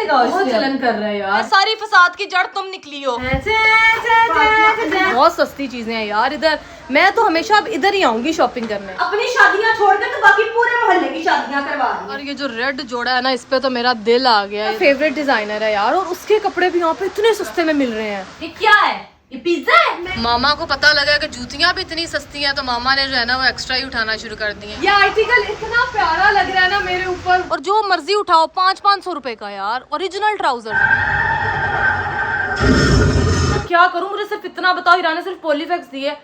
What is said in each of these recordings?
लगाओ, बहुत चलन कर रहा है यार। सारी फसाद की जड़ तुम निकली हो। बहुत सस्ती चीजें हैं यार इधर। मैं तो हमेशा अब इधर ही आऊंगी शॉपिंग करने। अपनी शादियां छोड़कर तो बाकी पूरे मोहल्ले की शादियां करवा रही है। और ये जो रेड जोड़ा है ना, इस पे तो मेरा दिल आ गया है। फेवरेट डिजाइनर है यार, और उसके कपड़े भी यहाँ पे इतने सस्ते में मिल रहे हैं। ये क्या है? ये पिज्जा है? मामा को पता लगा कि जूतियाँ भी इतनी सस्ती हैं, तो मामा ने जो है ना वो एक्स्ट्रा ही उठाना शुरू कर दी है। ये आर्टिकल इतना प्यारा लग रहा है ना मेरे ऊपर, और जो मर्जी उठाओ 500-500 रुपए का यार। Original trouser. क्या करूं, मुझे सिर्फ इतना बताओ, हीरा ने सिर्फ पॉलीफैक्स दिए।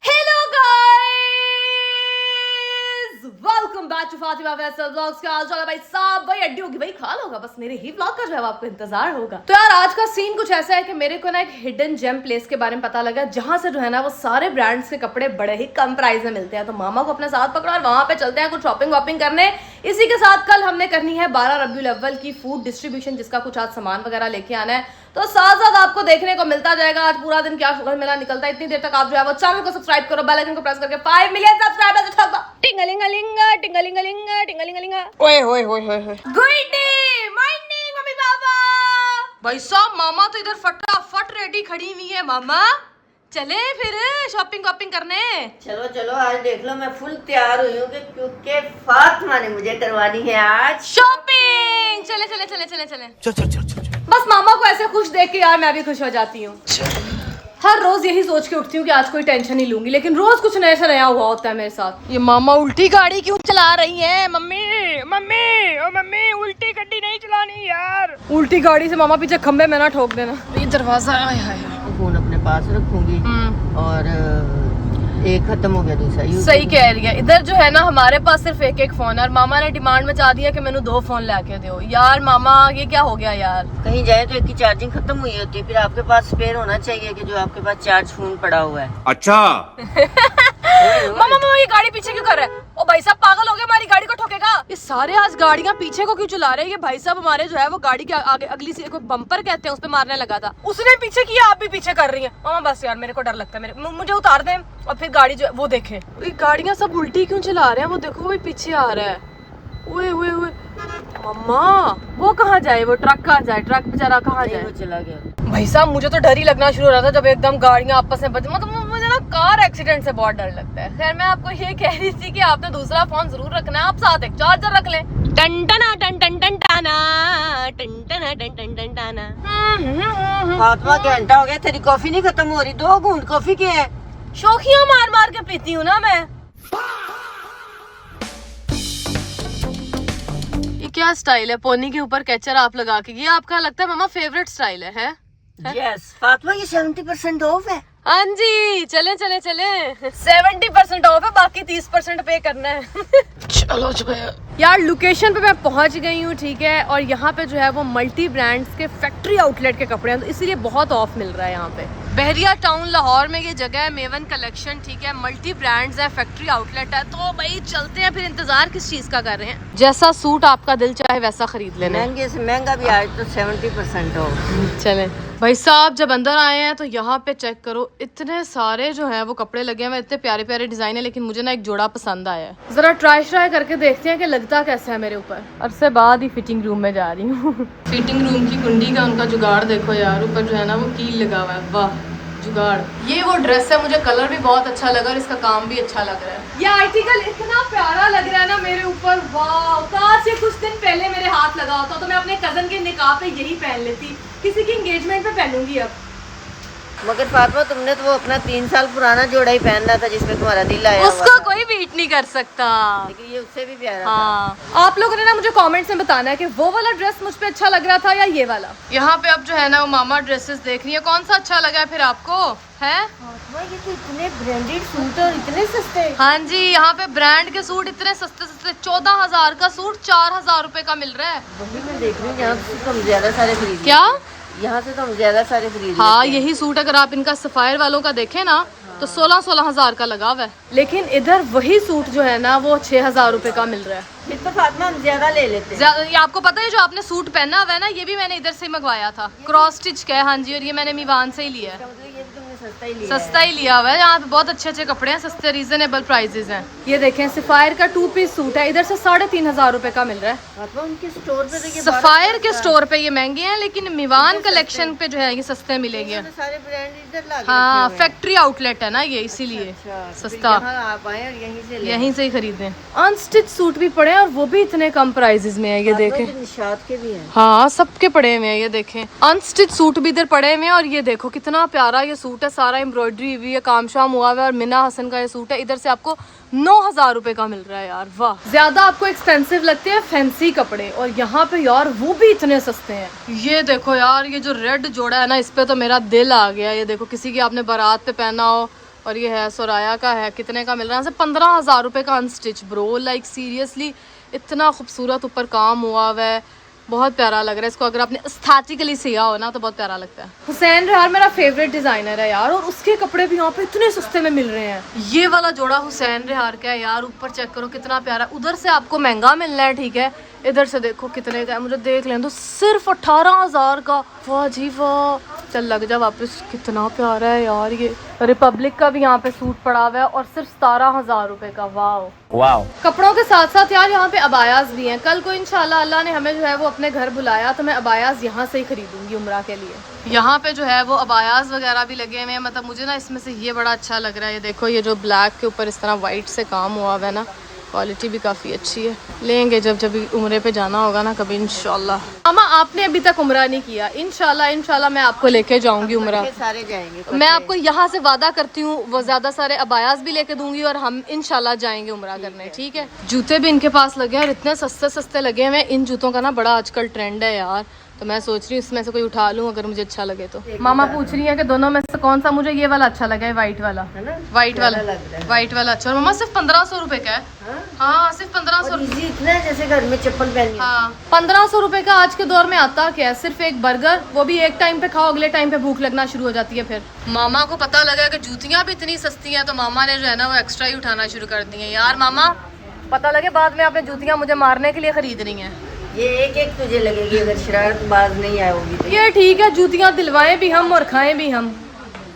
Hello guys, welcome back to Fatima Faisal vlogs. क्या हाल चाल है भाई साहब? भाई अड्डी होगी भाई, खा लोगा, बस मेरे ही व्लॉग का जो है आपको इंतजार होगा। तो यार आज का सीन कुछ ऐसा है कि मेरे को ना एक हिडन जेम प्लेस के बारे में पता लगा, जहां से जो है ना वो सारे ब्रांड्स के कपड़े बड़े ही कम प्राइस में मिलते हैं। तो मामा को अपने साथ पकड़ा और वहां पे चलते हैं कुछ शॉपिंग वॉपिंग करने। इसी के साथ कल हमने करनी है 12 रबीउल अव्वल की फूड डिस्ट्रीब्यूशन, जिसका कुछ आज सामान वगैरह लेके आना है। तो साथ साथ आपको देखने को मिलता जाएगा आज पूरा दिन क्या शुगर मेला निकलता है। इतनी देर तक आप जो है वो चैनल को सब्सक्राइब करो, बेल आइकन को प्रेस करके 5 मिलियन सब्सक्राइबर्स ठोको। टिंगलिंगलिंगा टिंगलिंगलिंगा टिंगलिंगलिंगा। ओए होए होए होए। Good morning mummy papa. भाई साहब मामा तो इधर फटाफट रेडी खड़ी हुई है। मामा चले फिर शॉपिंग वॉपिंग करने। चलो चलो, आज देख लो मैं फुल तैयार हुई हूँ क्योंकि फातिमा ने मुझे करवानी है आज शॉपिंग। चले चले चले चले चले चल चल चल चल। बस मामा को ऐसे खुश देख के यार मैं भी खुश हो जाती हूँ। हर रोज यही सोच के उठती हूँ कि आज कोई टेंशन नहीं लूंगी, लेकिन रोज कुछ नया से नया हुआ होता है मेरे साथ। ये मामा उल्टी गाड़ी क्यों चला रही है? मम्मी मम्मी ओ मम्मी, उल्टी गाड़ी नहीं चलानी यार। उल्टी गाड़ी से मामा पीछे खंबे में ना ठोक देना। ये दरवाजा फोन अपने पास रखूंगी और एक खत्म हो गया, दूसरा सही कह रही है। इधर जो है ना हमारे पास सिर्फ एक फोन है, और मामा ने डिमांड मचा दिया कि मैंने 2 फोन लाके दो। यार मामा ये क्या हो गया यार? कहीं जाए तो एक की चार्जिंग खत्म हुई होती है, फिर आपके पास स्पेयर होना चाहिए कि जो आपके पास चार्ज फोन पड़ा हुआ है। अच्छा मामा ये गाड़ी पीछे क्यों कर रहा है? ओ भाई साहब पागल हो गया, हमारी गाड़ी को ठोकेगा। ये सारे आज गाड़ियां पीछे को क्यों चला रहे हैं? ये भाई साहब हमारे जो है वो गाड़ी के आगे अगली से कोई बम्पर कहते हैं उस पे मारने लगा था, उसने पीछे किया, आप भी पीछे कर रही हैं। मामा बस यार मेरे को डर लगता है, मुझे उतार दें और फिर गाड़ी जो वो देखे। ये गाड़ियां सब उल्टी क्यों चला रहे हैं? वो देखो वो पीछे आ रहा है। ओए ओए ओए मम्मा, वो कहाँ जाए? वो ट्रक कहाँ जाए? ट्रक बेचारा कहाँ जाए? वो चला गया। भाई साहब मुझे तो डर ही लगना शुरू हो रहा था जब एकदम गाड़ियां आपस में बच, मतलब मुझे ना कार एक्सीडेंट से बहुत डर लगता है। खैर मैं आपको ये कह रही थी कि आपने दूसरा फोन जरूर रखना है, आप साथ एक चार्जर रख लें। टन टना टन टन टन टाना टन टना टन टन टन टाना। फातिमा घंटा हो गया, तेरी कॉफी नहीं खत्म हो रही। 2 घूंट कॉफी के है। शौकिया मार मार के पीती हूँ ना मैं। ये क्या स्टाइल है? पोनी के ऊपर केचर आप लगा के, ये आपका लगता है मामा फेवरेट स्टाइल है? यस फातिमा, ये 70% ऑफ है। हाँ जी चले चले चले। 70% ऑफ है, बाकी 30% पे करना है। चलो यार लोकेशन पे मैं पहुंच गई हूँ, ठीक है। और यहाँ पे जो है वो मल्टी ब्रांड्स के फैक्ट्री आउटलेट के कपड़े हैं, तो इसीलिए बहुत ऑफ मिल रहा है यहाँ पे। बहरिया टाउन लाहौर में ये जगह है, मेवन कलेक्शन, ठीक है। मल्टी ब्रांड्स है, फैक्ट्री आउटलेट है। तो भाई चलते हैं, फिर इंतजार किस चीज का कर रहे हैं? जैसा सूट आपका दिल चाहे वैसा खरीद लेना। महंगे से महंगा भी आज तो 70% ऑफ। चले भाई साहब, जब अंदर आए हैं तो यहाँ पे चेक करो, इतने सारे जो हैं वो कपड़े लगे हुए, इतने प्यारे प्यारे डिजाइन है। लेकिन मुझे ना एक जोड़ा पसंद आया है, जरा ट्राई करके देखते हैं कि लगता कैसा है मेरे ऊपर। अरसे बाद ही फिटिंग रूम में जा रही हूँ। फिटिंग रूम की कुंडी का उनका जुगाड़ देखो यार, ऊपर जो है ना वो कील लगा हुआ है। वाह जुगाड़। ये वो ड्रेस है, मुझे कलर भी बहुत अच्छा लगा और इसका काम भी अच्छा लग रहा है। ये आर्टिकल इतना प्यारा लग रहा है ना मेरे ऊपर। वाह, काश ये कुछ दिन पहले मेरे हाथ लगा होता तो मैं अपने कजन के निकाह पे यही पहन लेती, किसी की एंगेजमेंट पे पहनूंगी अब। मगर फातिमा तुमने तो वो अपना 3 साल पुराना जोड़ा ही पहनना था जिसमें तुम्हारा दिल आया हुआ उसको था। कोई बीट नहीं कर सकता, लेकिन ये उससे भी प्यारा हाँ। आप लोगों ने ना मुझे कमेंट्स में बताना है कि वो वाला ड्रेस मुझ पे अच्छा लग रहा था या ये वाला। यहाँ पे अब जो है ना वो मामा ड्रेसेस देख रही है, कौन सा अच्छा लगा है फिर आपको? है ये तो इतने ब्रांडेड सूट और इतने सस्ते। हाँ जी, यहाँ पे ब्रांड के सूट इतने सस्ते सस्ते, 14,000 का सूट 4,000 रुपए का मिल रहा है। वही मैं देख रही हूँ, यहाँ से तो हम ज्यादा सारे खरीद। क्या? यहाँ से तो हम ज्यादा सारे खरीद। हाँ यही सूट अगर आप इनका सफायर वालों का देखें ना तो 16,000 का लगा हुआ है, लेकिन इधर वही सूट जो है ना वो 6,000 रुपए का मिल रहा है। फिर तो फातिमा हम ज्यादा ले लेते हैं। ये आपको पता है जो आपने सूट पहना हुआ है ना, ये भी मैंने इधर से मंगवाया था, क्रॉस स्टिच का है। हाँ जी, और ये मैंने मीवान से ही लिया है। मतलब ये भी तुमने सस्ता ही लिया हुआ है। यहाँ पे बहुत अच्छे अच्छे कपड़े हैं, सस्ते रीजनेबल प्राइसेस हैं। ये देखें सफायर का 2 पीस सूट है, इधर से 3,500 रुपए का मिल रहा है। फातिमा उनके स्टोर पे तो ये सफायर के स्टोर पे ये महंगे हैं, लेकिन मिवान कलेक्शन पे जो है ये सस्ते मिलेंगे। सारे ब्रांड इधर ला के हाँ, रखे हुए हैं। फैक्ट्री आउटलेट है ना ये, इसीलिए अच्छा, तो सस्ता। यहाँ आप आए और यहीं से ले यहीं से ही खरीदें। अनस्टिच सूट भी पड़े हैं और वो भी इतने कम प्राइसेस में है, ये देखें। निशात के भी हैं। हाँ, सबके पड़े हुए हैं, ये देखें। अनस्टिच सूट भी इधर पड़े हुए हैं और ये देखो कितना प्यारा ये सूट है, सारा एम्ब्रॉयडरी हुई है, काम शाम हुआ हुआ है। और मिना हसन का ये सूट है, इधर से आपको 9,000 रुपए का मिल रहा है यार, वाह। ज्यादा आपको एक्सपेंसिव लगते हैं फैंसी कपड़े, और यहाँ पे यार वो भी इतने सस्ते हैं। ये देखो यार, ये जो रेड जोड़ा है ना, इस पे तो मेरा दिल आ गया। ये देखो, किसी की आपने बारात पे पहना हो, और ये है सोराया का है। कितने का मिल रहा है? 15,000 रुपए का अनस्टिच ब्रो। लाइक सीरियसली इतना खूबसूरत ऊपर काम हुआ हुआ है, बहुत प्यारा लग रहा है। इसको अगर आपने एस्थेटिकली सिया हो ना तो बहुत प्यारा लगता है। हुसैन रेहान मेरा फेवरेट डिजाइनर है यार, और उसके कपड़े भी यहाँ पे इतने सस्ते में मिल रहे हैं। ये वाला जोड़ा हुसैन रेहान का है यार, ऊपर चेक करो कितना प्यारा। उधर से आपको महंगा मिलना है, ठीक है, इधर से देखो कितने का है, मुझे देख लें तो सिर्फ 18,000 का। वाह जी वाह, चल लग जा वापस। कितना प्यारा है यार ये। रिपब्लिक का भी यहाँ पे सूट पड़ा हुआ है और सिर्फ 17,000 रुपए का। वाह। कपड़ों के साथ साथ यार यहाँ पे अबायास भी हैं। कल को इंशाल्लाह अल्लाह ने हमें जो है वो अपने घर बुलाया तो मैं अबायास यहाँ से ही खरीदूंगी उम्रा के लिए। यहाँ पे जो है वो अबायास वगैरह भी लगे हुए हैं। मतलब मुझे ना इसमें से ये बड़ा अच्छा लग रहा है। ये देखो, ये जो ब्लैक के ऊपर इस तरह वाइट से काम हुआ हुआ है ना, क्वालिटी भी काफ़ी अच्छी है। लेंगे जब उम्रे पे जाना होगा ना कभी इंशाल्लाह। मामा आपने अभी तक उम्रा नहीं किया, इंशाल्लाह मैं आपको लेके जाऊंगी उम्रा। सारे जाएंगे। मैं आपको यहाँ से वादा करती हूँ, वो ज्यादा सारे अबायास भी लेके दूंगी और हम इंशाल्लाह जाएंगे उम्रा करने, ठीक है। जूते भी इनके पास लगे हैं और इतने सस्ते लगे हुए हैं। इन जूतों का ना बड़ा आजकल ट्रेंड है यार, तो मैं सोच रही हूँ इसमें से कोई उठा लूँ अगर मुझे अच्छा लगे तो। मामा पूछ रही है कि दोनों में से कौन सा मुझे ये वाला अच्छा लगा है, व्हाइट वाला है ना, व्हाइट वाला लग रहा है। व्हाइट वाला अच्छा। और मामा सिर्फ 1500 रुपए का है। हाँ, सिर्फ 1500। इजी इतना है जैसे घर में चप्पल पहनी। हाँ, 1500 रुपए का आज के दौर में आता क्या है? सिर्फ एक बर्गर, वो भी एक टाइम पे खाओ, अगले टाइम पे भूख लगना शुरू हो जाती है। फिर मामा को पता लगा कि जूतियाँ भी इतनी सस्ती हैं, तो मामा ने जो है ना वो एक्स्ट्रा ही उठाना शुरू कर दी है। यार मामा, पता लगे बाद में आपने जूतियाँ मुझे मारने के लिए खरीद रही हैं। ये एक तुझे लगेगी अगर शरारतबाज नहीं आए होगी तो। ये ठीक है, जूतियाँ दिलवाएं भी हम और खाएं भी हम।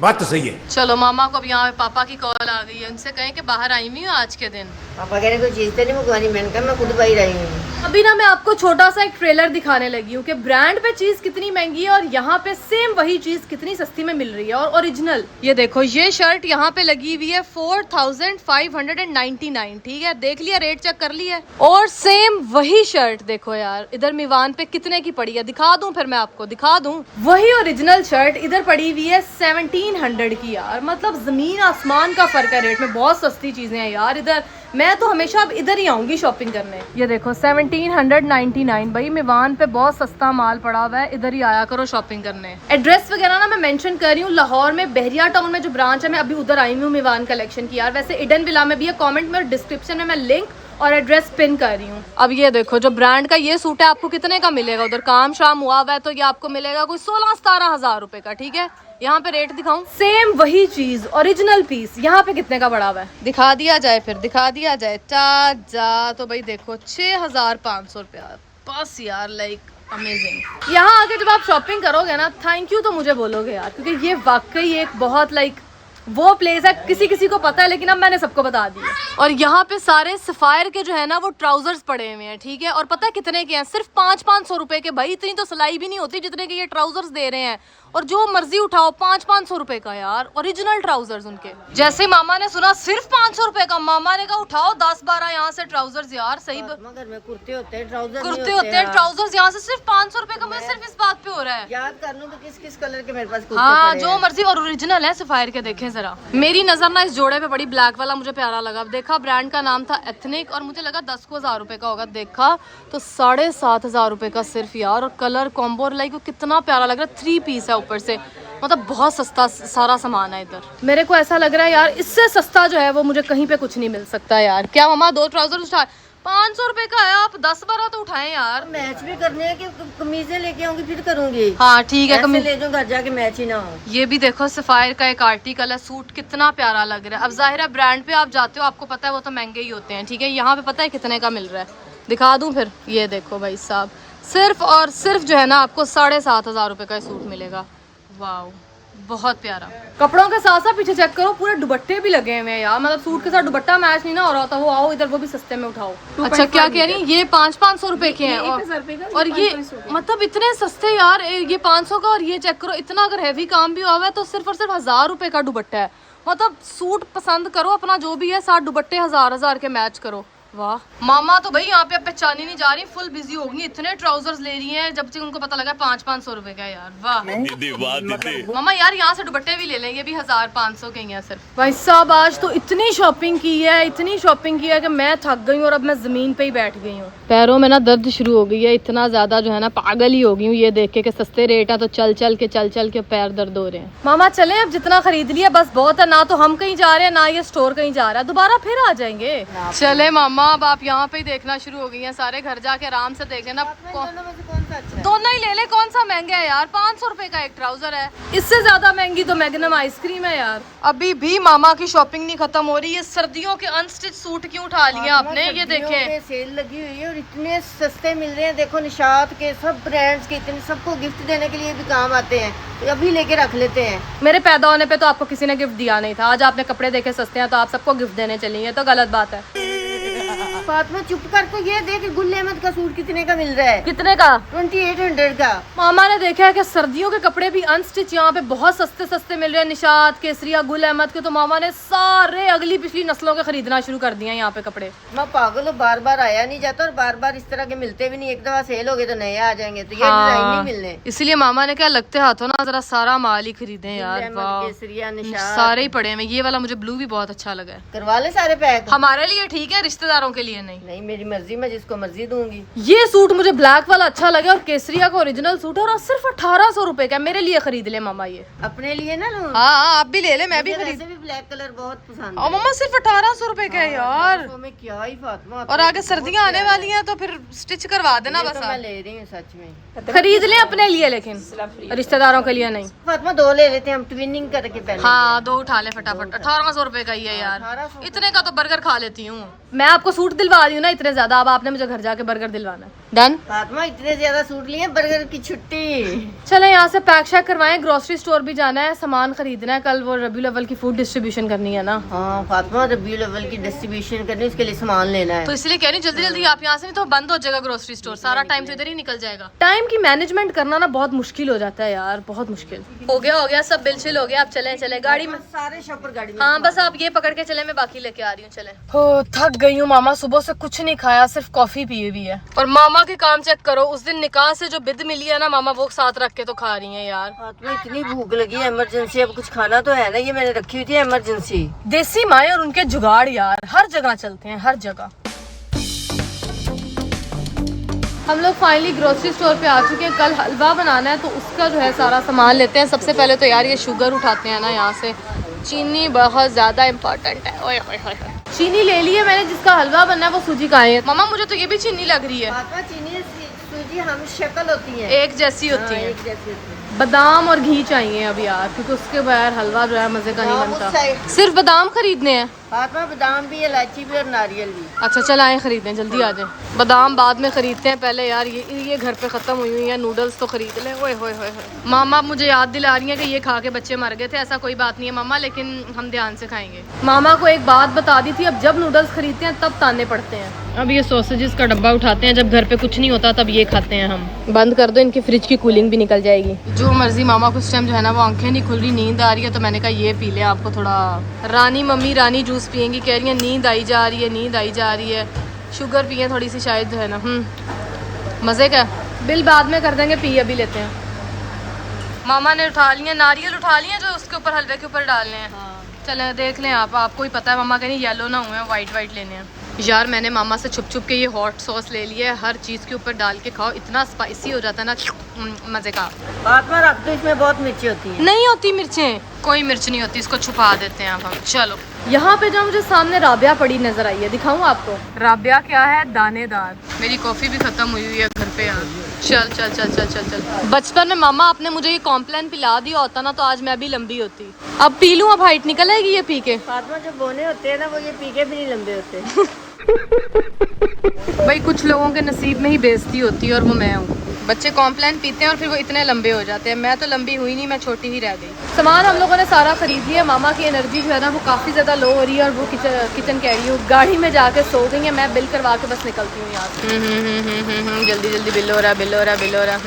बात तो सही है। चलो, मामा को अब यहाँ पापा की कॉल आ गई है, उनसे कहें कि बाहर आई हुई हूँ आज के दिन। पापा कह रहे कोई चीज़ तो नहीं मंगवानी। मैंने कहा मैं खुद बाहर आई हूँ। अभी ना मैं आपको छोटा सा एक ट्रेलर दिखाने लगी हूँ कि ब्रांड पे चीज कितनी महंगी है और यहाँ पे सेम वही चीज कितनी सस्ती में मिल रही है, और ओरिजिनल। ये देखो, ये शर्ट यहाँ पे लगी हुई है 4,599, ठीक है, देख लिया, रेट चेक कर लिया। और सेम वही शर्ट देखो यार इधर मिवान पे कितने की पड़ी है, दिखा दूं? फिर मैं आपको दिखा दूं। वही ओरिजिनल शर्ट इधर पड़ी हुई है 1700 की। यार मतलब जमीन आसमान का फर्क है रेट में। बहुत सस्ती चीजें हैं यार इधर। मैं तो हमेशा अब इधर ही आऊंगी शॉपिंग करने। ये देखो 1799 भाई, मिवान पे बहुत सस्ता माल पड़ा हुआ है, इधर ही आया करो शॉपिंग करने। एड्रेस वगैरह ना मैं मेंशन कर रही हूँ, लाहौर में बहरिया टाउन में जो ब्रांच है, मैं अभी उधर आई हूँ मिवान कलेक्शन की यार। वैसे ईडन विला में भी है, कमेंट में और डिस्क्रिप्शन में मैं लिंक और एड्रेस पिन कर रही हूँ। अब ये देखो, जो ब्रांड का ये सूट है आपको कितने का मिलेगा? उधर काम शाम हुआ हुआ है तो ये आपको मिलेगा कोई 16-17 रुपए का, ठीक है। यहाँ पे रेट दिखाऊं? सेम वही चीज, ओरिजिनल पीस, यहाँ पे कितने का पड़ा हुआ है? दिखा दिया जाए, फिर दिखा दिया जाए। जा तो भाई देखो 6,500 रुपया बस यार, लाइक अमेजिंग। यहाँ आके जब आप शॉपिंग करोगे ना, थैंक यू तो मुझे बोलोगे यार, क्योंकि ये वाकई एक बहुत लाइक वो प्लेस है। किसी को पता है, लेकिन अब मैंने सबको बता दिया। और यहाँ पे सारे सफायर के जो है ना वो ट्राउजर्स पड़े हुए हैं, ठीक है। और पता है कितने के हैं? सिर्फ 500-500 रुपए के। भाई इतनी तो सिलाई भी नहीं होती जितने के ये ट्राउजर्स दे रहे हैं। और जो मर्जी उठाओ, 500-500 रुपए का यार, ओरिजिनल ट्राउजर्स उनके। जैसे मामा ने सुना सिर्फ 500 रुपए का, मामा ने कहा उठाओ 10-12 यहाँ से ट्राउजर्स यार। सही मगर में कुर्ते होते हैं, ट्राउजर कुर्ते होते हैं, ट्राउजर्स यहाँ से सिर्फ 500 रुपए का। मुझे सिर्फ इस बात पे हो रहा है, याद कर लूं तो किस कलर के मेरे पास कुर्ते हाँ पड़े जो हैं। मर्जी। और ओरिजिनल है सफायर के, देखें जरा। मेरी नजर ना इस जोड़े पे बड़ी, ब्लैक वाला मुझे प्यारा लगा। देखा, ब्रांड का नाम था एथनिक और मुझे लगा 10,000 रुपए का होगा। देखा तो 7,500 रुपए का सिर्फ यार। और कलर कॉम्बो लाइक वो कितना प्यारा लग रहा है। 3 पीस है ऊपर से, मतलब बहुत सस्ता सारा सामान है इधर। मेरे को ऐसा लग रहा है यार, इससे सस्ता जो है वो मुझे कहीं पे कुछ नहीं मिल सकता यार। क्या मामा 2 ट्राउजर उठा 500 रुपए का है, आप 10-12 तो उठाएं यार। मैच भी करने हैं कि कमीजें लेके आऊंगी फिर करूंगी। हाँ ठीक है, ऐसे ले जाऊं घर जाके मैच ही ना हो। ये भी देखो सफायर का एक आर्टिकल है, सूट कितना प्यारा लग रहा है। अब जाहिर है ब्रांड पे आप जाते हो, आपको पता है वो तो महंगे ही होते हैं, ठीक है। यहाँ पे पता है कितने का मिल रहा है, दिखा दूं फिर। ये देखो भाई साहब, सिर्फ और सिर्फ जो है ना आपको 7,500 रुपए का सूट मिलेगा। वाह, बहुत प्यारा। कपड़ों के साथ साथ पीछे चेक करो, पूरे दुपट्टे भी लगे हुए हैं यार, मतलब सूट के साथ दुपट्टा मैच नहीं ना हो रहा होता, वो आओ इधर वो भी सस्ते में उठाओ। अच्छा क्या कह रही है, ये 500 रुपए के हैं और ये मतलब इतने सस्ते यार, ये 500 का, और ये चेक करो इतना अगर हैवी काम भी हुआ है तो सिर्फ और सिर्फ 1000 रुपए का दुपट्टा है। मतलब सूट पसंद करो अपना जो भी है, 60 दुपट्टे 1000 के मैच करो। वाह मामा तो भाई यहाँ पे अब पहचानी नहीं जा रही, फुल बिजी हो गई, इतने ट्राउजर्स ले रही हैं जब से उनको पता लगा 500 रुपए का यार। वाह मामा यार यहाँ से दुपट्टे भी ले लें, ये भी 1500 के ही हैं सिर्फ। भाई साहब आज तो इतनी शॉपिंग की है, इतनी शॉपिंग की है कि मैं थक गई हूँ और अब मैं जमीन पे ही बैठ गई हूँ। पैरों में ना दर्द शुरू हो गई है, इतना ज्यादा जो है ना पागल ही हो गई हूँ ये देख के सस्ते रेट है तो चल चल के पैर दर्द हो रहे हैं। मामा चले अब जितना खरीद लिया बस बहुत है, ना तो हम कहीं जा रहे हैं ना ये स्टोर कहीं जा रहा है, दोबारा फिर आ जाएंगे। चले मामा अब आप यहाँ पे ही देखना शुरू हो गई हैं, सारे घर जाके आराम से देख लेना। दोनों ही ले ले, कौन सा महंगा है यार, 500 रुपए का एक ट्राउजर है, इससे ज्यादा महंगी तो मैग्नम आइसक्रीम है यार। अभी भी मामा की शॉपिंग नहीं खत्म हो रही है, सर्दियों के अनस्टिच सूट क्यों उठा लिए आपने, ये देखें सेल लगी हुई है और इतने सस्ते मिल रहे हैं, देखो निशात के सब ब्रांड्स के, इतने सबको गिफ्ट देने के लिए भी काम आते हैं, तो अभी लेके रख लेते हैं। मेरे पैदा होने पे तो आपको किसी ने गिफ्ट दिया नहीं था, आज आपने कपड़े देखे सस्ते हैं तो आप सबको गिफ्ट देने चली हैं, तो गलत बात है। फातिमा चुप कर, तो ये देख गुल अहमद का सूट कितने का मिल रहा है, कितने का, 2800 का। मामा ने देखा है कि सर्दियों के कपड़े भी अनस्टिच यहाँ पे बहुत सस्ते सस्ते मिल रहे हैं, निशात केसरिया गुल अहमद के, तो मामा ने सारे अगली पिछली नस्लों के खरीदना शुरू कर दिए यहाँ पे कपड़े। मैं पागल हूँ, बार बार आया नहीं जाता और बार बार इस तरह के मिलते भी नहीं, एक दफा सेल हो गए तो नए आ जाएंगे, तो ये डिजाइन नहीं मिलने, इसलिए मामा ने क्या लगते हाथों ना जरा सारा माल ही खरीदे यार। केसरिया निशात सारे ही पड़े हैं, ये वाला मुझे ब्लू भी बहुत अच्छा लगा है, करवा ले सारे पैक। हमारे लिए ठीक है, रिश्तेदारों के लिए नहीं। नहीं मेरी मर्जी, मैं जिसको मर्जी दूंगी। ये सूट मुझे ब्लैक वाला अच्छा लगा और केसरिया का ओरिजिनल सूट है और सिर्फ 1800 रुपए का, मेरे लिए खरीद ले मामा ये। अपने लिए ना लो। हाँ आप भी ले ले, मैं भी खरीद। भी ब्लैक कलर बहुत पसंद है मामा, सिर्फ 1800 रुपए का है यार, में क्या ही फातिमा, और आगे सर्दियाँ आने वाली हैं तो फिर स्टिच करवा देना बस। मैं ले रही हूँ सच में, खरीद ले अपने लिए लेकिन रिश्तेदारों के लिए नहीं। फातिमा 2 ले लेते हैं हम, ट्विनिंग करके पहले। हाँ 2 उठा ले फटाफट, 1800 रुपए का ही है यार, इतने का तो बर्गर खा लेती हूँ मैं। आपको सूट दिलवा रही हूँ ना इतने ज्यादा, अब आपने मुझे घर जाके बर्गर दिलवाना है। डन फातिमा इतने ज्यादा सूट लिए, बर्गर की छुट्टी। चले यहाँ से पैक शैक करवाएं, ग्रोसरी स्टोर भी जाना है, सामान खरीदना है, कल वो रबी लेवल की फूड डिस्ट्रीब्यूशन करनी है ना। हाँ फातिमा रबी लेवल की डिस्ट्रीब्यूशन करनी है, उसके लिए सामान लेना है, तो इसलिए कह रही जल्दी जल्दी आप यहाँ से, नहीं तो बंद हो जाएगा ग्रोसरी स्टोर, सारा टाइम तो इधर ही निकल जाएगा। टाइम की मैनेजमेंट करना ना बहुत मुश्किल हो जाता है यार, बहुत मुश्किल। हो गया सब बिल शिल हो गया, आप चले गाड़ी में, सारे शॉपर गाड़ी में। हाँ बस आप ये पकड़ के चले, मैं बाकी लेके आ रही हूँ। चले हो, थक गई हूँ मामा, सुबह से कुछ नहीं खाया, सिर्फ कॉफी पी हुई है। और मामा के काम चेक करो, उस दिन निकाह से जो बिद मिली है ना मामा, वो साथ रख के तो खा रही है यार। फातिमा इतनी भूख लगी है, इमरजेंसी, अब कुछ खाना तो है ना, ये मैंने रखी हुई थी इमरजेंसी। देसी माए और उनके जुगाड़ यार हर जगह चलते हैं, हर जगह। हम लोग फाइनली ग्रोसरी स्टोर पे आ चुके हैं, कल हलवा बनाना है तो उसका जो है सारा सामान लेते हैं। सबसे पहले तो यार ये शुगर उठाते हैं ना यहाँ से, चीनी बहुत ज्यादा इम्पोर्टेंट है। ओए ओए ओए, चीनी ले ली है मैंने, जिसका हलवा बनना है वो सूजी का है। मामा मुझे तो ये भी चीनी लग रही है। चीनी सूजी हम शक्ल होती है, एक जैसी होती है, एक जैसी होती है। बादाम और घी चाहिए अब यार, क्योंकि उसके बगैर हलवा जो है मजे का नहीं बनता। सिर्फ बादाम खरीदने हैं फातिमा, बादाम भी, इलायची भी और नारियल भी। अच्छा चल आए खरीदें, जल्दी आ जाए। बादाम बाद में खरीदते हैं, पहले यार ये घर पे खत्म हुई है, नूडल्स तो खरीद ले। ओए होए होए, मामा मुझे याद दिला रही है कि ये खा के बच्चे मर गए थे, ऐसा कोई बात नहीं है मामा, लेकिन हम ध्यान से खाएंगे। मामा को एक बात बता दी थी, अब जब नूडल्स खरीदते हैं तब ताने पड़ते हैं। अब ये सॉसेजेस का डब्बा उठाते हैं, जब घर पे कुछ नहीं होता तब ये खाते हैं हम। बंद कर दो, इनकी फ्रिज की कूलिंग भी निकल जाएगी। जो मर्जी, मामा को इस टाइम जो है ना वो आंखें नहीं खुल रही, नींद आ रही है, तो मैंने कहा ये पी ले, आपको थोड़ा रानी मम्मी रानी जूस पियेंगी, कह रही है नींद आई जा रही है, नींद आई जा रही है। शुगर पिए थोड़ी सी शायद जो है ना। मजे का बिल बाद में कर देंगे, पी अभी लेते हैं। मामा ने उठा लिया नारियल, उठा लिया जो उसके ऊपर हलवे के ऊपर डालने हैं। चले देख लें आप, आपको ही पता है मामा कहीं येलो ना हुए, वाइट लेने हैं। यार मैंने मामा से छुप छुप के ये हॉट सॉस ले लिया है, हर चीज़ के ऊपर डाल के खाओ, इतना स्पाइसी हो जाता है ना, मज़े का। बात में रख दो, इसमें बहुत मिर्ची होती है। नहीं होती मिर्चें, कोई मिर्च नहीं होती, इसको छुपा देते हैं अब हम। चलो यहाँ पे जो मुझे सामने राबिया पड़ी नजर आई है, दिखाऊं आपको। राबिया क्या है, दानेदार। मेरी कॉफ़ी भी ख़त्म हुई है घर पे यार। चल चल चल चल चल चल। बचपन में मामा आपने मुझे ये कॉम्प्लान पिला दिया होता ना, तो आज मैं भी लंबी होती। अब पी लूँ, अब हाइट निकल आएगी ये पी के। फातिमा जो बोने होते हैं ना, वो ये पी के भी नहीं लंबे होते। भाई कुछ लोगों के नसीब में ही बेइज्जती होती है और वो मैं हूँ। बच्चे कॉम्प्लान पीते हैं और फिर वो इतने लंबे हो जाते हैं। मैं तो लंबी हुई नहीं, मैं छोटी ही रह गई। सामान हम लोगों ने सारा खरीद लिया। मामा की एनर्जी जो है ना वो काफ़ी ज़्यादा लो हो रही है और वो किचन कह रही हूँ गाड़ी में जाके सो गई है। मैं बिल करवा के बस निकलती हूँ यहाँ। जल्दी जल्दी बिल हो रहा, बिल हो रहा, बिल हो रहा।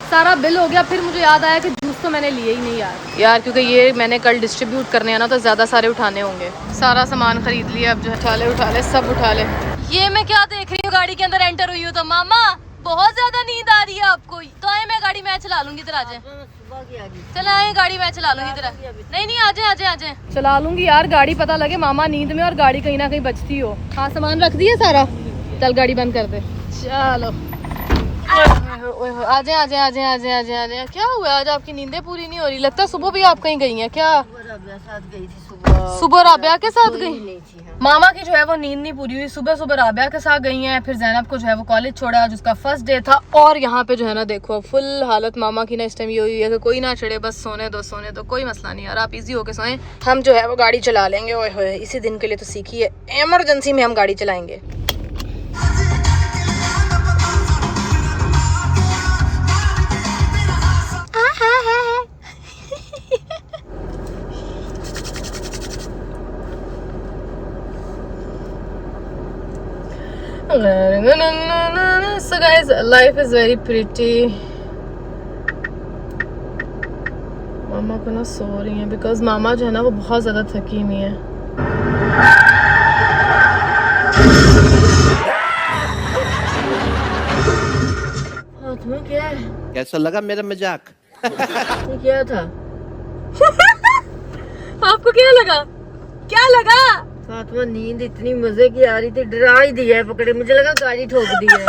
सारा बिल हो गया। फिर मुझे याद आया कि जूस तो मैंने लिए ही नहीं यार, क्योंकि ये मैंने कल डिस्ट्रीब्यूट करने आना तो ज़्यादा सारे उठाने होंगे। सारा सामान खरीद लिया, अब जो उठा ले सब उठा ले। ये मैं क्या देख रही हूँ, गाड़ी के अंदर एंटर हुई हूँ तो मामा बहुत ज्यादा नींद आ रही है आपको। तो आए मैं गाड़ी मैं चला लूंगी, इधर आ जाए। चला आए गाड़ी मैं चला लूंगी, इधर नहीं आ जाए चला लूंगी यार। गाड़ी पता लगे मामा नींद में और गाड़ी कहीं ना कहीं बचती हो। हाँ सामान रख दिया सारा, चल गाड़ी बंद कर दे। चलो आ जाए। क्या हुआ आज आपकी नींदें पूरी नहीं हो रही? लगता है सुबह भी आप कहीं गई हैं क्या? सुबह राबिया के साथ गई। मामा की जो है वो नींद नहीं पूरी हुई। सुबह राबिया के साथ गई हैं, फिर जैनब को जो है वो कॉलेज छोड़ा, आज उसका फर्स्ट डे था। और यहाँ पे जो है ना देखो फुल हालत मामा की ना इस टाइम ये हुई है कि कोई ना चढ़े, बस सोने दो, कोई मसला नहीं यार, आप इजी होके सोएं। हम जो है वो गाड़ी चला लेंगे। ओए होए, इसी दिन के लिए तो सीखी है, इमरजेंसी में हम गाड़ी चलाएंगे। So guys, life is very pretty. मामा को ना सो रही हैं बिकॉज मामा जो है ना वो बहुत ज्यादा थकी हुई है। तुम्हें क्या है? कैसा लगा मेरा मजाक? ये क्या था? आपको क्या लगा? क्या लगा? फातिमा नींद इतनी मजे की आ रही थी, डरा ही दिया है पकड़े। मुझे लगा गाड़ी ठोक दी है।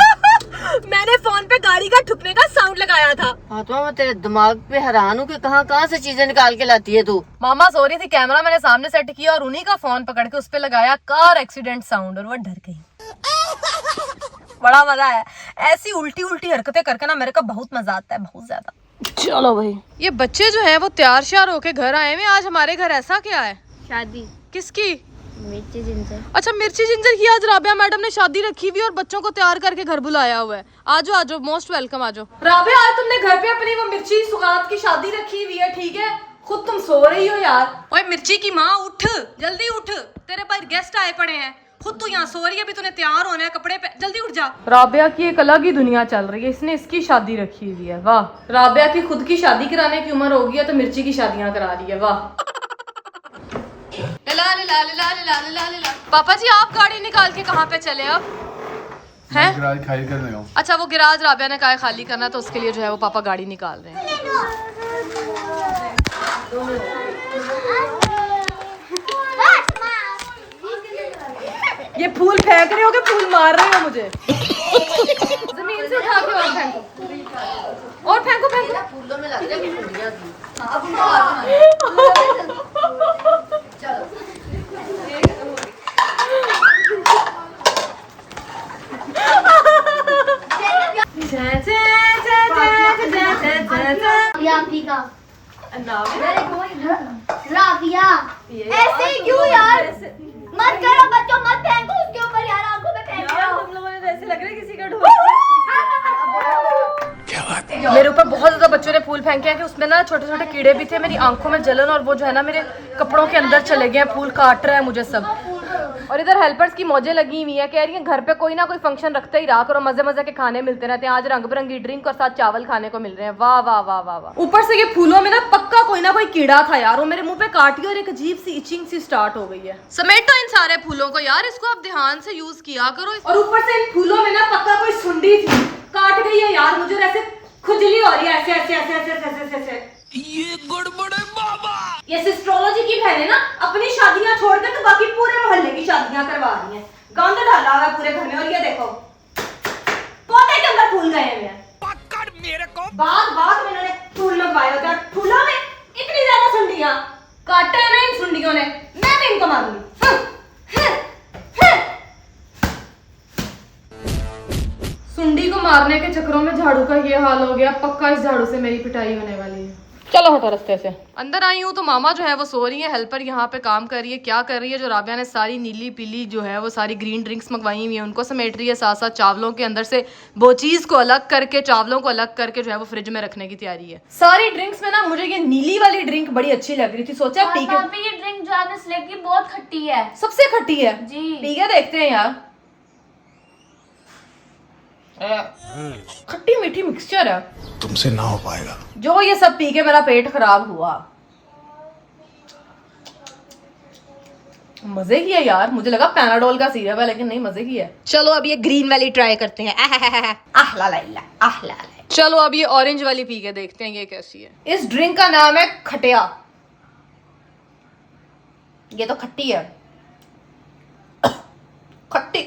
मैंने फोन पे गाड़ी का ठुकने का साउंड लगाया था। फातिमा मैं तेरे दिमाग पे हैरान हूँ कि कहाँ से चीजें निकाल के लाती है तू। मामा सो रही थी, कैमरा मैंने सामने सेट किया और उन्हीं का फोन पकड़ के उस पे लगाया कार एक्सीडेंट साउंड और वो डर गई। बड़ा मजा है ऐसी उल्टी हरकतें करके ना, मेरे को बहुत मजा आता है, बहुत ज्यादा। चलो भाई, ये बच्चे जो है वो तैयार श्यार होके घर आए हैं। आज हमारे घर ऐसा क्या है? शादी। किसकी? मिर्ची जिंजर। अच्छा मिर्ची जिंजर की आज राबिया मैडम ने शादी रखी हुई और बच्चों को तैयार करके घर बुलाया हुआ है। आजो मोस्ट वेलकम आजो। राबिया आज तुमने घर पे अपनी वो मिर्ची सुगात की शादी रखी हुई है, ठीक है? खुद तुम सो रही हो यार। ओए मिर्ची की माँ उठ, जल्दी उठ, तेरे पास गेस्ट आए पड़े हैं। खुद तू यहाँ सो रही है, अभी तूने तैयार होना है, कपड़े पे जल्दी उठ जा। राबिया की एक अलग ही दुनिया चल रही है, इसने इसकी शादी रखी हुई है। वाह, राबिया की खुद की शादी कराने की उम्र हो गई है तो मिर्ची की शादियां करा रही है। वाह। ला। पापा जी आप गाड़ी निकाल के कहाँ पे चले अब? हैं? गिराज खाली करने का। अच्छा वो गिराज राबिया ने कहा खाली करना तो उसके लिए जो है वो पापा गाड़ी निकाल रहे हैं। ये फूल फेंक रहे हो कि फूल मार रहे हो मुझे? जमीन से उठा के और फेंको और फेंको। फूलों में लगता है फुंडियां थी। राबिया ऐसे ही क्यों यार? मत करो बच्चों, मत फेंको उसके ऊपर यार, आंखों में फेंक रहे हो। तुम लोगों ने ऐसे लग रहा है किसी का ढोल। क्या बात है? मेरे ऊपर बहुत ज्यादा बच्चों ने फूल फेंके हैं कि उसमें ना छोटे छोटे कीड़े भी थे। मेरी आंखों में जलन और वो जो है ना मेरे कपड़ों के अंदर चले गए हैं। फूल काट रहा है मुझे सब। और इधर हेल्पर्स की मौजें लगी हुई है, कह रही है घर पे कोई ना कोई फंक्शन रखते ही रहा करो, मजे मजे के खाने मिलते रहते हैं। आज रंग बिरंगी ड्रिंक और साथ चावल खाने को मिल रहे हैं। वाह वाह वाह वाह वाह। ऊपर से ये फूलों में ना पक्का कोई ना कोई कीड़ा था यार, वो मेरे मुंह पे काटी और एक अजीब सी इचिंग सी स्टार्ट हो गई है। समेटो इन सारे फूलों को यार, इसको आप ध्यान से यूज किया करो। और ऊपर से इन फूलों में ना पक्का कोई सुंडी थी, काट गई है यार। मुझे ऐसे खुजली हो रही है, ऐसे। ये गड़बड़ है बाबा। ये एस्ट्रोलॉजी की बहनें ना अपनी शादियां छोड़कर तो बाकी पूरे मोहल्ले की शादियां करवा रही हैं। गंद डाला हुआ है पूरे घर में। और ये देखो पौधे के अंदर फूल गए हैं। पकड़ मेरे को। बाग में इन्होंने फूल लगवाए होते हैं। फूलों में इतनी ज्यादा सुंडियां काटे ना इन सुंडियों ने, मैं भी इनको मारूंगी। सुंडी को मारने के चक्करों में झाड़ू का ये हाल हो गया। पक्का इस झाड़ू से मेरी पिटाई होने वाली है। चलो हटो रास्ते से। अंदर आई हूँ तो मामा जो है वो सो रही है, हेल्पर यहाँ पे काम कर रही है। क्या कर रही है, जो राबिया ने सारी नीली पीली जो है वो सारी ग्रीन ड्रिंक्स मंगवाई हुई है उनको समेट रही है, साथ साथ चावलों के अंदर से वो चीज को अलग करके, चावलों को अलग करके जो है वो फ्रिज में रखने की तैयारी है। सारी ड्रिंक्स में ना मुझे ये नीली वाली ड्रिंक बड़ी अच्छी लग रही थी, सोचा पी के। ये ड्रिंक जो आपने सिलेक्ट की बहुत खट्टी है। सबसे खट्टी है जी। पी के देखते हैं यार। खट्टी मीठी मिक्सचर है, तुमसे ना हो पाएगा। जो ये सब पी के मेरा पेट खराब हुआ। मजे की है यार, मुझे लगा पैनाडोल का सिरप है लेकिन नहीं, मजे की है। चलो अब ये ग्रीन वाली ट्राई करते हैं। चलो अब ये ऑरेंज वाली पी के देखते हैं ये कैसी है। इस ड्रिंक का नाम है खटिया। ये तो खट्टी है, खट्टी।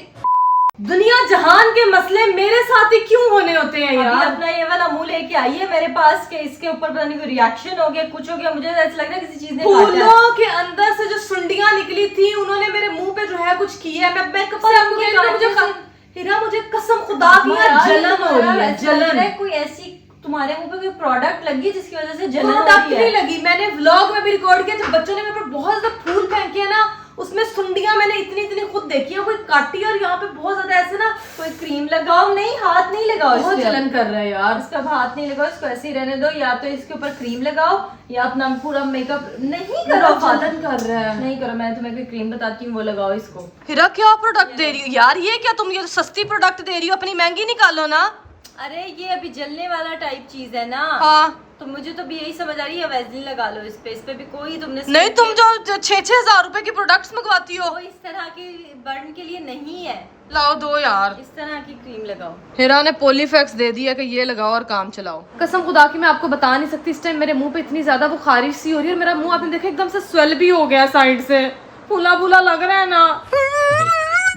दुनिया जहान के मसले मेरे साथ ही क्यों होने होते हैं यार। अभी अपना ये वाला मुंह लेके आई है मेरे पास के इसके ऊपर पता नहीं कोई रिएक्शन हो गया, कुछ हो गया, मुझे ऐसा लग रहा है किसी चीज ने काटा है। फूलों के अंदर से जो सुंडियां निकली थी उन्होंने मेरे मुंह पे जो है कुछ किया है। मैं कब से आपको कह रही हूं, हीरा मुझे कसम खुदा की जलन हो रही है, जलन। कोई ऐसी तुम्हारे मुंह पे कोई प्रोडक्ट लगी जिसकी वजह से जलन हो प्रोडक्ट रही नहीं है? लगी, मैंने व्लॉग में भी रिकॉर्ड किया, जब बच्चों ने मेरे पर बहुत ज्यादा फूल फेंके हैं ना, उसमें सुंडियां मैंने इतनी इतनी खुद देखी है, कोई काटी और यहाँ पे बहुत ज्यादा ऐसे ना। कोई क्रीम लगाओ, नहीं हाथ नहीं लगाओ, बहुत इस पे। जलन कर रहा है यार। इसका हाथ नहीं लगाओ, इसको ऐसे ही रहने दो, या तो इसके ऊपर क्रीम लगाओ या अपना पूरा मेकअप नहीं करो। जलन कर रहा है। नहीं करो, मैं तुम्हें कोई क्रीम बताती हूँ वो लगाओ इसको। हीरा क्या प्रोडक्ट दे रही हो यार, ये क्या तुम ये सस्ती प्रोडक्ट दे रही हो, अपनी महंगी निकालो ना। अरे ये अभी जलने वाला टाइप चीज है ना। हाँ तो मुझे तो भी यही समझ आ रही है, वैसलीन लगा लो इस पे भी कोई तुमने नहीं, तुम जो 6-6 हजार रुपए की प्रोडक्ट्स मंगवाती हो। वो इस तरह की बर्न के लिए नहीं है, लाओ दो यार। इस तरह की क्रीम लगाओ। हीरा ने पॉलीफेक्स दे दिया कि ये लगाओ और काम चलाओ। कसम खुदा की मैं आपको बता नहीं सकती, इस टाइम मेरे मुंह पे इतनी ज्यादा वो खारिश सी हो रही है और मेरा मुंह आपने देखा एकदम से स्वेल भी हो गया, साइड से फूला फूला लग रहा है ना।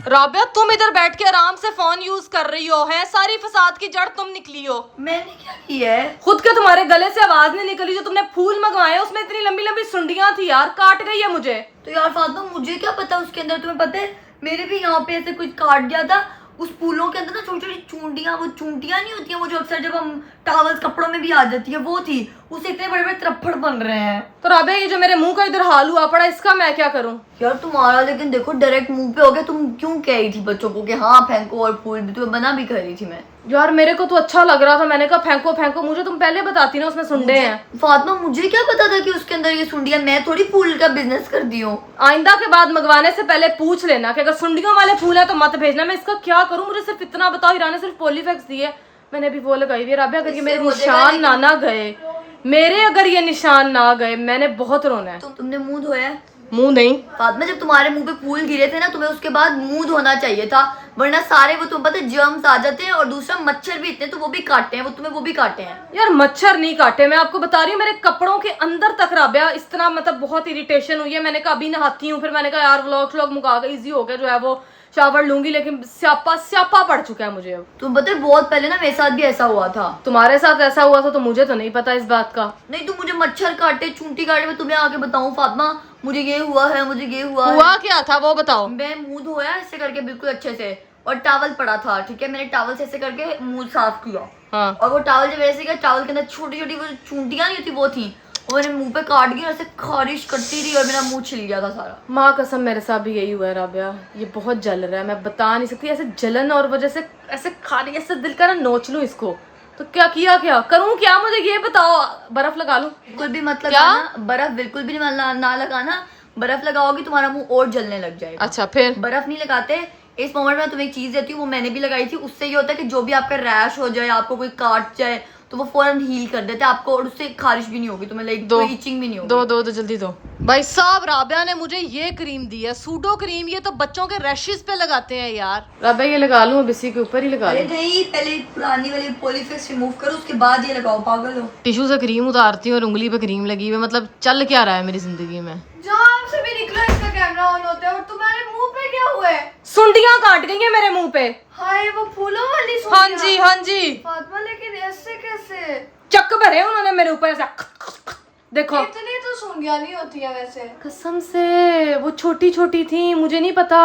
राबिया तुम इधर बैठ के आराम से फोन यूज कर रही हो, है सारी फसाद की जड़ तुम निकली हो। मैंने क्या किया है? खुद के तुम्हारे गले से आवाज नहीं निकली, जो तुमने फूल मंगवाए उसमें इतनी लंबी लंबी सुंडियां थी यार, काट गई है मुझे। तो यार फातिमा मुझे क्या पता उसके अंदर, तुम्हें पता है मेरे भी यहाँ पे ऐसे कुछ काट गया था। उस फूलों के अंदर ना छोटी छोटी चूंटियां, वो चूंटियां नहीं होती है वो जो अक्सर जब हम टॉवल्स कपड़ों में भी आ जाती है, वो थी। उससे इतने बड़े बड़े त्रप्पड़ बन रहे हैं। तो राबिया ये जो मेरे मुंह का इधर हाल हुआ पड़ा, इसका मैं क्या करूं? यार तुम्हारा लेकिन देखो डायरेक्ट मुंह पे हो गया। तुम क्यों कह रही थी बच्चों को कि हाँ फेंको, और फूल भी तुम्हें मना भी कर रही थी मैं। यार मेरे को तो अच्छा लग रहा था, मैंने कहा फेंको फेंको, मुझे तुम पहले बताती ना उसमें सुंडे हैं। फातिमा मुझे क्या पता था कि उसके अंदर ये सुंडियां, मैं थोड़ी फूल का बिजनेस कर दी हूँ। आइंदा के बाद मंगवाने से पहले पूछ लेना कि अगर सुंडियों वाले फूल है तो मत भेजना। मैं इसका क्या करूं, मुझे सिर्फ इतना बताओ। हीरा ने सिर्फ पॉलीफेक्स दी है, मैंने भी वो लगाई हुई है। राबिया अगर ये मेरे निशान ना गए, मेरे अगर ये निशान ना गए, मैंने बहुत रोना है। तुमने मुंह धोया है? मुंह नहीं फातिमा, जब तुम्हारे मुंह पे फूल गिरे थे ना, तुम्हें उसके बाद मुंह धोना चाहिए था, वरना सारे वो तुम्हें पता है जर्म्स आ जाते हैं। और दूसरा मच्छर भी इतने, तो वो भी काटते हैं, वो तुम्हें वो भी काटे हैं। यार मच्छर नहीं काटे, मैं आपको बता रही हूँ, मेरे कपड़ों के अंदर तक राबिया इस तरह मतलब बहुत इरिटेशन हुई है। मैंने कहा अभी नहाती हूँ, फिर मैंने कहा यार व्लॉग मुका के इजी हो गया जो है वो शावर लूंगी, लेकिन स्यापा पड़ चुका है मुझे अब। तुम पता है बहुत पहले ना मेरे साथ भी ऐसा हुआ था। तुम्हारे साथ ऐसा हुआ था तो मुझे तो नहीं पता इस बात का। नहीं तुम मुझे मच्छर काटे, चूंटी काटे, मैं तुम्हें आके बताऊं फातिमा, मुझे ये हुआ है, मुझे ये हुआ है। क्या था वो बताओ। मैं मुंह धोया ऐसे करके बिल्कुल अच्छे से, और टॉवल पड़ा था, ठीक है, मैंने टॉवल से ऐसे करके मुंह साफ किया। हाँ। और वो टॉवल जब ऐसे किया, टॉवल के अंदर छोटी छोटी वो चूंटियां नहीं होती वो थी, वो मेरे मुंह पे काट गई, ऐसे खारिश करती रही और मेरा मुंह छिल गया था सारा। माँ कसम मेरे साथ भी यही हुआ है राबिया, ये बहुत जल रहा है, मैं बता नहीं सकती। ऐसे जलन और वजह से ऐसे खारी, ऐसे दिल का ना नोच लूं इसको। तो क्या किया, क्या करूं, क्या मुझे ये बताओ। बर्फ लगा लूं? बिल्कुल भी मत लगाना बर्फ, बिल्कुल भी नहीं ना लगाना। बर्फ लगाओगी तुम्हारा मुंह और जलने लग जाएगा। अच्छा फिर? बर्फ नहीं लगाते। इस मोमेंट में तुम्हें एक चीज देती हूँ, वो मैंने भी लगाई थी। उससे ये होता है कि जो भी आपका रैश हो जाए, आपको कोई काट जाए, तो वो फौरन हील कर देते हैं आपको, और उससे खारिश भी नहीं होगी तुम्हें, लाइक कोई इचिंग भी नहीं होगी। दो जल्दी दो। भाई साहब राबिया ने मुझे ये क्रीम दी है, सूडो क्रीम, ये तो बच्चों के रैशेस पे लगाते हैं यार। राबिया ये लगा लूं, अब इसी के ऊपर ही लगा लूं? नहीं, पहले पुरानी वाली पॉलीफेक्स रिमूव करो, उसके बाद ये लगाओ, पागल हो। टिश्यू से क्रीम उतारती हूँ और उंगली पे क्रीम लगी हुई है, मतलब चल क्या रहा है मेरी जिंदगी में। जहाँ से भी निकला इसका कैमरा ऑन होता है, और तुम्हारे मुंह पे क्या हुआ है? सुंडियां काट गई है मेरे मुंह पे। हाय वो फूलों वाली हाँ जी हाँ जी। फातिमा लेकिन ऐसे कैसे? चक भरे उन्होंने मेरे ऊपर ऐसा, देखो। इतनी तो सुंडियां नहीं होती है वैसे। कसम से वो छोटी छोटी थी, मुझे नहीं पता।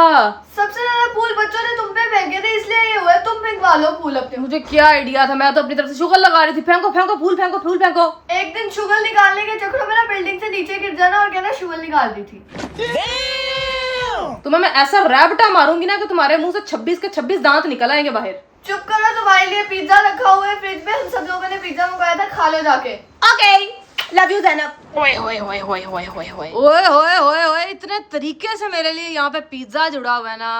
सबसे ज्यादा फूल बच्चों ने तुम पे फेंके थे, इसलिए ये हुआ, तुम फेंकवा लगा लो फूल अपने। मुझे क्या आइडिया था, मैं तो अपनी तरफ से शुगर लगा रही थी। फेंको फेंको फूल फेंको फूल फेंको। एक दिन शुगर निकालने के चक्कर में ना बिल्डिंग से नीचे गिर जाना और कहना शुगर निकाल दी थी। तुम्हें मैं ऐसा रैबटा मारूंगी ना कि तुम्हारे मुंह से 26 के 26 दांत निकल आएंगे बाहर। चुप करो, तुम्हारे लिए पिज्जा रखा हुआ है फ्रिज में, हम सब लोगों ने पिज्जा मंगवाया था, खा लो जाके। Okay, love you Zainab. ओए होए होए होए, इतने तरीके से मेरे लिए यहाँ पे पिज्जा जुड़ा हुआ है ना।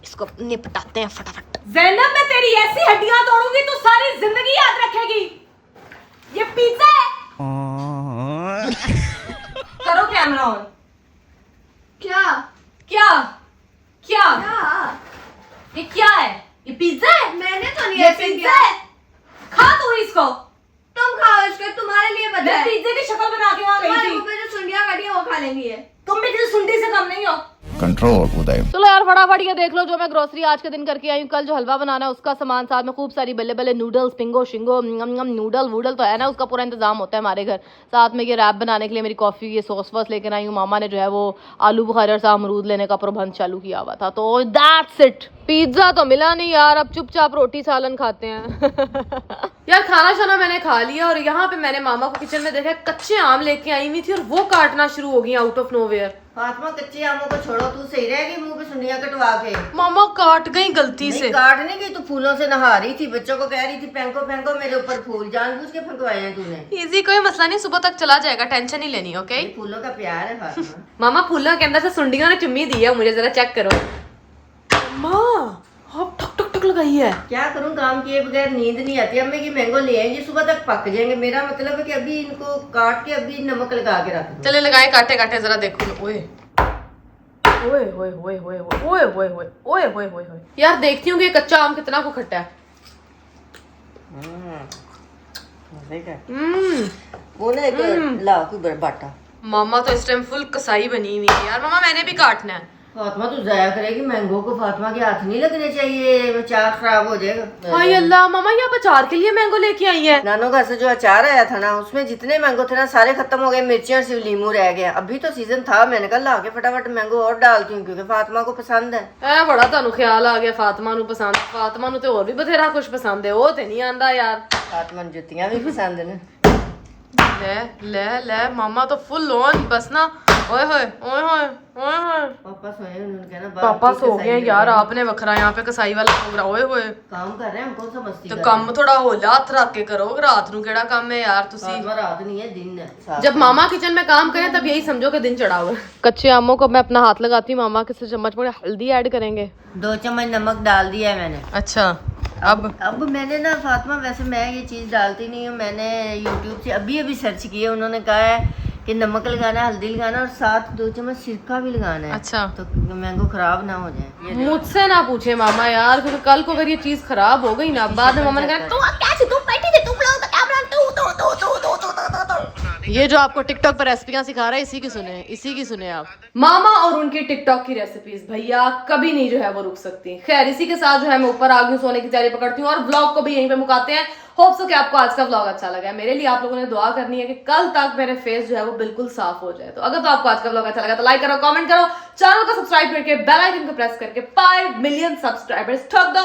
इसको निपटाते हैं फटाफट। ज़ैनब, मैं तेरी ऐसी हड्डियां तोड़ूंगी तू सारी जिंदगी याद रखेगी। ये पिज्जा है। करो कैमरा ऑन। क्या क्या क्या क्या? ये क्या है? ये पिज्जा है? मैंने तो नहीं ये ऐसे पिज्जा किया। है। खा तू इसको। तुम खाओ इसको, तुम्हारे लिए बना मैं है। पिज्जे की शक्ल बना के वहां गई तुम्हारे थी। मुंह पे जो सुंडियां कटी है वो खा लेंगी ये। तुम भी किसी सुंडी से कम नहीं हो। कंट्रोल उदय। चलो यार फटाफट ये देख लो जो मैं ग्रोसरी आज के दिन करके आई हूँ। कल जो हलवा बनाना है उसका सामान, साथ में खूब सारी बल्ले बल्ले नूडल्स, पिंगो शिंगो नूडल वूडल तो है ना, उसका पूरा इंतजाम होता है हमारे घर। साथ में ये रैप बनाने के लिए मेरी कॉफी, ये सॉस वॉस लेकर आई हूँ। मामा ने जो है वो आलू बुखारे और साथ अमरूद लेने का प्रबंध चालू किया हुआ था। तो दैट्स इट। पिज्जा तो मिला नहीं यार, अब चुपचाप रोटी सालन खाते हैं। यार खाना शाना मैंने खा लिया और यहाँ पे मैंने मामा को किचन में देखा कच्चे आम लेके आई हुई थी और वो काटना शुरू हो गई आउट ऑफ नोवेयर। फातिमा, कच्चे आमों को छोड़ो, तू सही रहेगी मुंह पे सुंडियां कटवा के। मामा काट गई गलती से। नहीं काटने की, तू फूलों से नहा रही थी, बच्चों को कह रही थी फेंको फेंको मेरे ऊपर फूल, जानबूझ के फेंकवाए हैं तूने। इजी, कोई मसला नहीं, सुबह तक चला जाएगा, टेंशन नहीं लेनी। ओके ये फूलों का प्यार है फातिमा। मामा फूलों के अंदर से सुंडियों ने चुम्मी दी है मुझे, जरा चेक करो। माँ आप ठक ठक ठक लगाई है। क्या करूं, काम किए बगैर नींद नहीं आती। अब मैं ये मैंगो ले आएंगे, सुबह तक पक जाएंगे। मेरा मतलब है कि अभी इनको काट के अभी नमक लगा के रख दो। चले लगाए, काटे काटे जरा देखो। ओए ओए ओए ओए ओए ओए ओए ओए ओए ओए ओए ओए, यार देखती हूँ कि ये कच्चा आम कितना को खट्टा है। वो ना एक लाओ कोई बाटा। मामा तो इस टाइम फुल कसाई बनी हुई है यार। मामा मैंने भी काटना है। फातिमा तू जाया करेगी मैंगो को, फातिमा के हाथ नहीं लगने चाहिए, अचार खराब हो जाएगा। हाय अल्लाह, मामा ये आप अचार के लिए मैंगो लेके आई है? नानो घर से जो अचार आया था ना, उसमें जितने मैंगो थे ना सारे खत्म हो गए, मिर्चियाँ और सिर्फ लीमू रह गए। अभी तो सीजन था, मैंने कहा ला के फटाफट मैंगो और डालती हूँ क्योंकि फातिमा को पसंद है। ए बड़ा ਤੁਹਾਨੂੰ ख्याल आ गया फातिमा ਨੂੰ पसंद। फातिमा ਨੂੰ ਤੇ ਹੋਰ ਵੀ ਬਥੇਰਾ ਕੁਝ पसंद है, ਉਹ ਤੇ ਨਹੀਂ ਆਂਦਾ यार। फातिमा ਨੂੰ जुतियां भी पसंद है ना। ले ले ले मामा तो फुल ऑन बस ना। ओए होए ओए होए ओए होए, पापा सोए, उन्होंने कहना पापा सो गए यार। आपने वखरा यहाँ पे कसाई वाला प्रोग्राम। ओए होए, काम कर रहे हैं, हम कौन सा मस्ती तो कर ਕੰਮ थोड़ा होला हथ रख के करो। रात ਨੂੰ ਕਿਹੜਾ ਕੰਮ है यार तुसी। फातिमा रात नहीं है दिन है। साफ जब मामा किचन में काम करें तब यही समझो कि दिन चढ़ा हुआ है। कच्चे आमों को मैं अपना हाथ लगाती हूँ, मामा किसी चम्मच में हल्दी ऐड करेंगे। 2 चम्मच नमक डाल दिया है मैंने। अच्छा अब मैंने ना फातिमा, वैसे मैं ये चीज़ डालती नहीं हूँ, मैंने यूट्यूब से अभी अभी सर्च किया। उन्होंने कहा है कि नमक लगाना है, हल्दी लगाना और साथ 2 चम्मच सिरका भी लगाना है। अच्छा, तो मैंगो खराब ना हो जाए। ये मुझसे ना पूछे मामा यार, क्योंकि कल को अगर ये चीज खराब हो गई ना, बाद में मामा ने कहा तू कैसे तू बैठी थी, तू ब्लॉग का कैमरा ये जो आपको टिकटॉक पर रेसिपियां सिखा रहा है इसी की सुने आप। मामा और उनकी टिकटॉक की रेसिपीज भैया कभी नहीं जो है वो रुक सकती। खैर इसी के साथ जो है मैं ऊपर आ गई, सोने की तैयारी पकड़ती हूँ और व्लॉग को भी यहीं पे मुकाते हैं। होप सो कि आपको आज का व्लॉग अच्छा लगा है। मेरे लिए आप लोगों ने दुआ करनी है कि कल तक मेरे फेस जो है वो बिल्कुल साफ हो जाए। तो अगर तो आपको आज का व्लॉग अच्छा लगा तो लाइक करो, कमेंट करो, चैनल को सब्सक्राइब करके बेल आइकन को प्रेस करके 5 मिलियन सब्सक्राइबर्स ठोक दो।